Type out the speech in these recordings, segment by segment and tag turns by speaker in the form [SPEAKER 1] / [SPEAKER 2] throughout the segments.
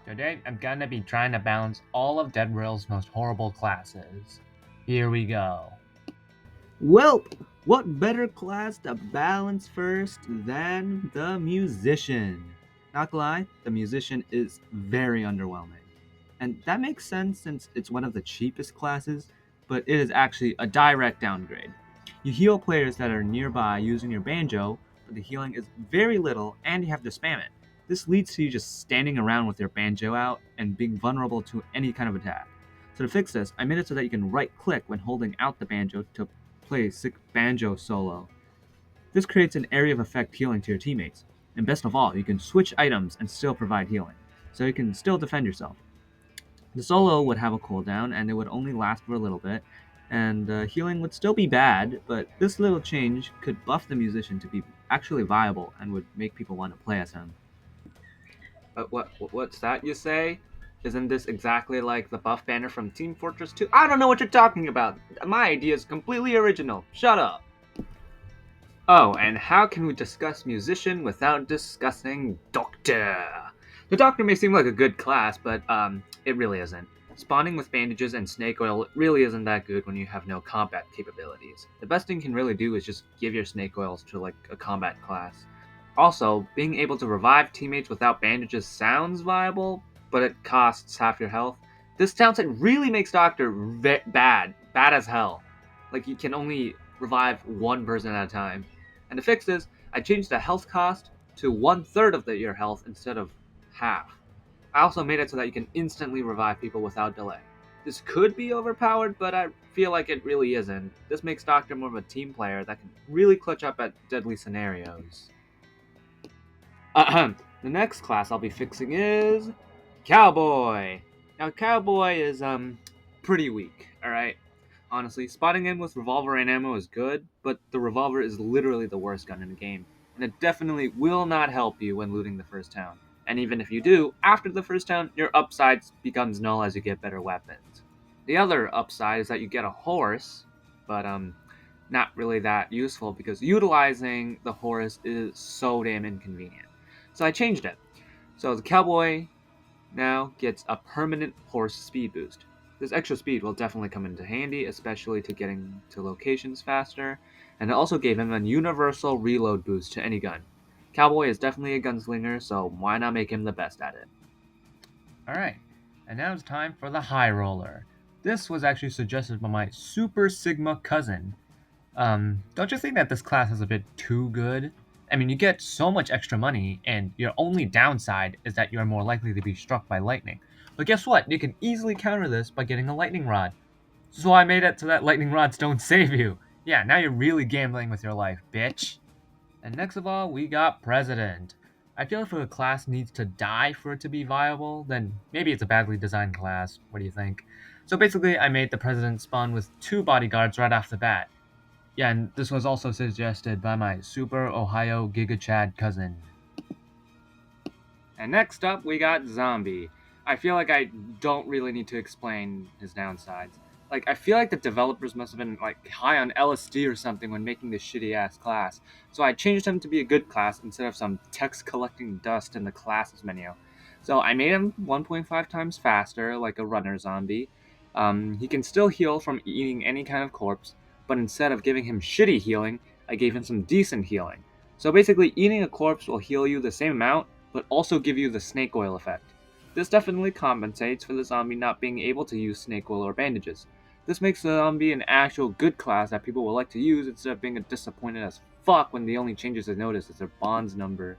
[SPEAKER 1] Today, I'm gonna be trying to balance all of Deadrails' most horrible classes. Here we go.
[SPEAKER 2] Well, what better class to balance first than the musician? Not gonna lie, the musician is very underwhelming. And that makes sense since it's one of the cheapest classes, but it is actually a direct downgrade. You heal players that are nearby using your banjo, but the healing is very little and you have to spam it. This leads to you just standing around with your banjo out and being vulnerable to any kind of attack. So to fix this, I made it so that you can right click when holding out the banjo to play sick banjo solo. This creates an area of effect healing to your teammates. And best of all, you can switch items and still provide healing, so you can still defend yourself. The solo would have a cooldown and it would only last for a little bit, and healing would still be bad, but this little change could buff the musician to be actually viable and would make people want to play as him.
[SPEAKER 1] What's that you say? Isn't this exactly like the buff banner from Team Fortress 2? I don't know what you're talking about. My idea is completely original. Shut up. Oh, and how can we discuss musician without discussing doctor? The doctor may seem like a good class, but it really isn't. Spawning with bandages and snake oil really isn't that good when you have no combat capabilities. The best thing you can really do is just give your snake oils to like a combat class. Also, being able to revive teammates without bandages sounds viable, but it costs half your health. This downside really makes Doctor bad as hell. Like you can only revive one person at a time. And to fix this, I changed the health cost to one third of your health instead of half. I also made it so that you can instantly revive people without delay. This could be overpowered, but I feel like it really isn't. This makes Doctor more of a team player that can really clutch up at deadly scenarios. Ahem. The next class I'll be fixing is Cowboy. Now, Cowboy is pretty weak. All right. Honestly, spotting him with revolver and ammo is good, but the revolver is literally the worst gun in the game, and it definitely will not help you when looting the first town. And even if you do, after the first town, your upside becomes null as you get better weapons. The other upside is that you get a horse, but not really that useful because utilizing the horse is so damn inconvenient. So I changed it. So the cowboy now gets a permanent horse speed boost. This extra speed will definitely come into handy, especially to getting to locations faster, and it also gave him a universal reload boost to any gun. Cowboy is definitely a gunslinger, so why not make him the best at it? Alright, and now it's time for the High Roller. This was actually suggested by my Super Sigma cousin. Don't you think that this class is a bit too good? I mean, you get so much extra money, and your only downside is that you are more likely to be struck by lightning. But guess what? You can easily counter this by getting a lightning rod. So I made it so that lightning rods don't save you. Yeah, now you're really gambling with your life, bitch. And next of all, we got President. I feel if a class needs to die for it to be viable, then maybe it's a badly designed class. What do you think? So basically, I made the President spawn with two bodyguards right off the bat. Yeah, and this was also suggested by my Super Ohio Giga Chad cousin. And next up, we got Zombie. I feel like I don't really need to explain his downsides. Like, I feel like the developers must have been, like, high on LSD or something when making this shitty-ass class. So I changed him to be a good class instead of some text-collecting dust in the classes menu. So I made him 1.5 times faster, like a runner zombie. He can still heal from eating any kind of corpse, but instead of giving him shitty healing, I gave him some decent healing. So basically, eating a corpse will heal you the same amount, but also give you the snake oil effect. This definitely compensates for the zombie not being able to use snake oil or bandages. This makes the zombie an actual good class that people will like to use instead of being disappointed as fuck when the only changes they notice is their bonds number.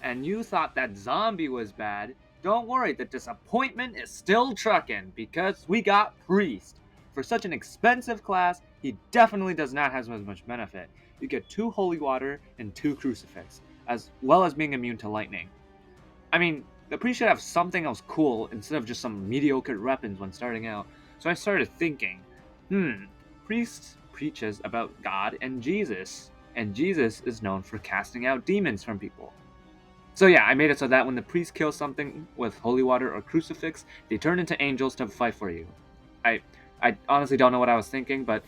[SPEAKER 1] And you thought that zombie was bad? Don't worry, the disappointment is still trucking because we got Priest. For such an expensive class, he definitely does not have as much benefit. You get 2 holy water and 2 crucifix, as well as being immune to lightning. I mean, the priest should have something else cool instead of just some mediocre weapons when starting out. So I started thinking, priest preaches about God and Jesus is known for casting out demons from people. So yeah, I made it so that when the priest kills something with holy water or crucifix, they turn into angels to fight for you. I I honestly don't know what I was thinking, but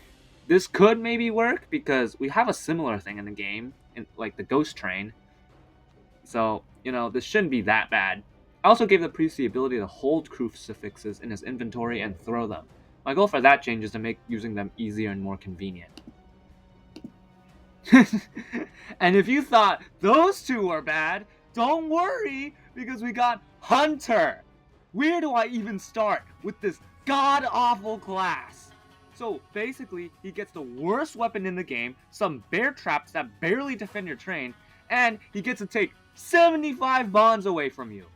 [SPEAKER 1] this could maybe work because we have a similar thing in the game, in like the ghost train. So, this shouldn't be that bad. I also gave the priest the ability to hold crucifixes in his inventory and throw them. My goal for that change is to make using them easier and more convenient. And if you thought those two were bad, don't worry, because we got Hunter. Where do I even start with this god-awful class? So basically, he gets the worst weapon in the game, some bear traps that barely defend your train, and he gets to take 75 bonds away from you.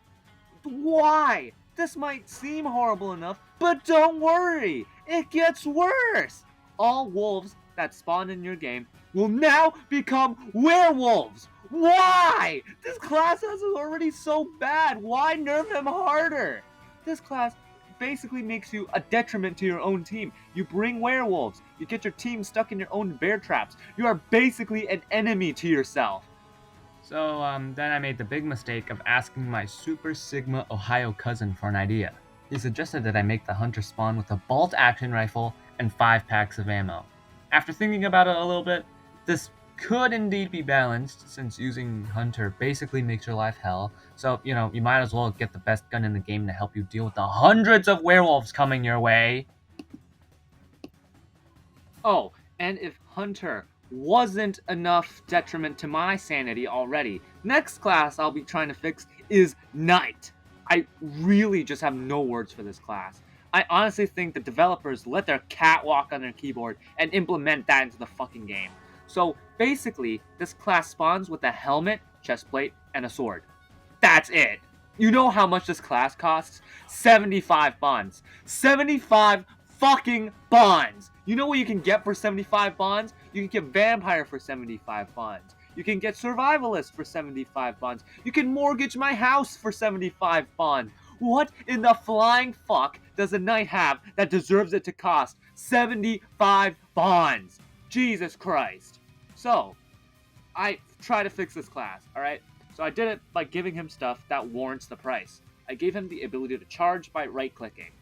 [SPEAKER 1] Why? This might seem horrible enough, but don't worry, it gets worse. All wolves that spawn in your game will now become werewolves. Why? This class is already so bad. Why nerf him harder? This class basically makes you a detriment to your own team. You bring werewolves. You get your team stuck in your own bear traps. You are basically an enemy to yourself. So then I made the big mistake of asking my Super Sigma Ohio cousin for an idea. He suggested that I make the hunter spawn with a bolt action rifle and 5 packs of ammo. After thinking about it a little bit, this could indeed be balanced, since using hunter basically makes your life hell, so you might as well get the best gun in the game to help you deal with the hundreds of werewolves coming your way. Oh, and if Hunter wasn't enough detriment to my sanity already, next class I'll be trying to fix is Knight. I really just have no words for this class. I honestly think the developers let their cat walk on their keyboard and implement that into the fucking game. So basically, this class spawns with a helmet, chestplate, and a sword. That's it. You know how much this class costs? 75 bonds. 75 fucking bonds. You know what you can get for 75 bonds? You can get Vampire for 75 bonds. You can get Survivalist for 75 bonds. You can mortgage my house for 75 bonds. What in the flying fuck does a knight have that deserves it to cost 75 bonds? Jesus Christ. So, I try to fix this class, alright? So I did it by giving him stuff that warrants the price. I gave him the ability to charge by right-clicking.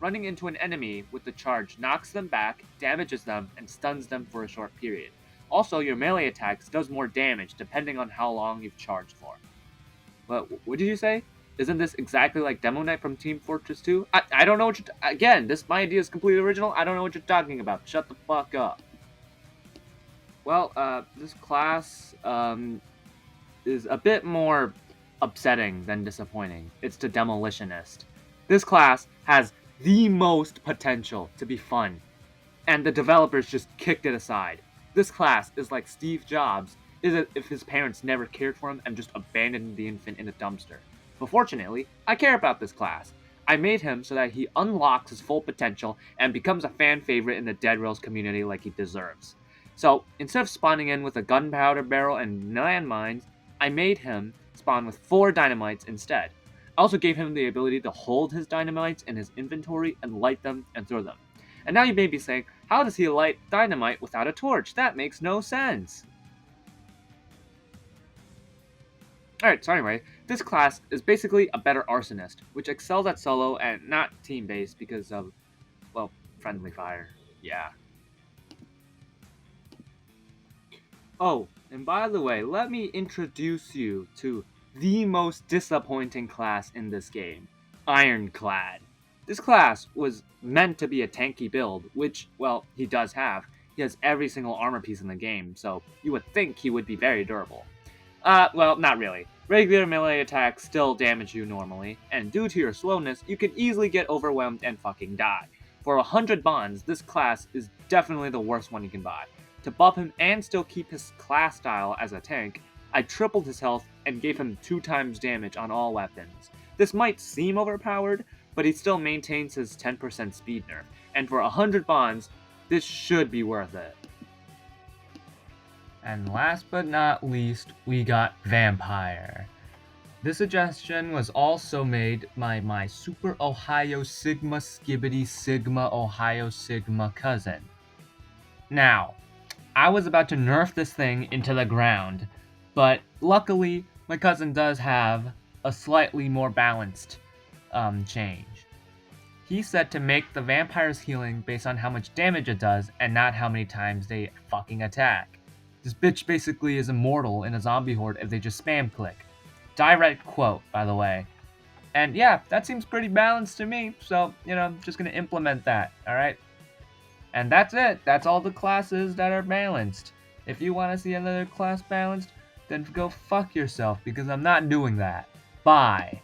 [SPEAKER 1] Running into an enemy with the charge knocks them back, damages them, and stuns them for a short period. Also, your melee attacks does more damage depending on how long you've charged for. But what did you say? Isn't this exactly like Demo Knight from Team Fortress 2? I don't know what you're... Again, my idea is completely original. I don't know what you're talking about. Shut the fuck up. Well, this class, is a bit more upsetting than disappointing. It's the Demolitionist. This class has the most potential to be fun, and the developers just kicked it aside. This class is like Steve Jobs if his parents never cared for him and just abandoned the infant in a dumpster. But fortunately, I care about this class. I made him so that he unlocks his full potential and becomes a fan favorite in the Deadrails community like he deserves. So, instead of spawning in with a gunpowder barrel and landmines, I made him spawn with 4 dynamites instead. I also gave him the ability to hold his dynamites in his inventory and light them and throw them. And now you may be saying, how does he light dynamite without a torch? That makes no sense. Alright, so anyway, this class is basically a better arsonist, which excels at solo and not team-based because of, well, friendly fire. Yeah. Oh, and by the way, let me introduce you to the most disappointing class in this game, Ironclad. This class was meant to be a tanky build, which, well, he does have. He has every single armor piece in the game, so you would think he would be very durable. Well, not really. Regular melee attacks still damage you normally, and due to your slowness, you can easily get overwhelmed and fucking die. For 100 bonds, this class is definitely the worst one you can buy. To buff him and still keep his class style as a tank, I tripled his health and gave him 2 times damage on all weapons. This might seem overpowered, but he still maintains his 10% speed nerf, and for 100 bonds, this should be worth it. And last but not least, we got Vampire. This suggestion was also made by my Super Ohio Sigma Skibbity Sigma Ohio Sigma cousin. Now, I was about to nerf this thing into the ground, but luckily, my cousin does have a slightly more balanced change. He said to make the vampire's healing based on how much damage it does and not how many times they fucking attack. This bitch basically is immortal in a zombie horde if they just spam click. Direct quote, by the way. And yeah, that seems pretty balanced to me. So, I'm just going to implement that. All right. And that's it. That's all the classes that are balanced. If you want to see another class balanced, then go fuck yourself because I'm not doing that. Bye.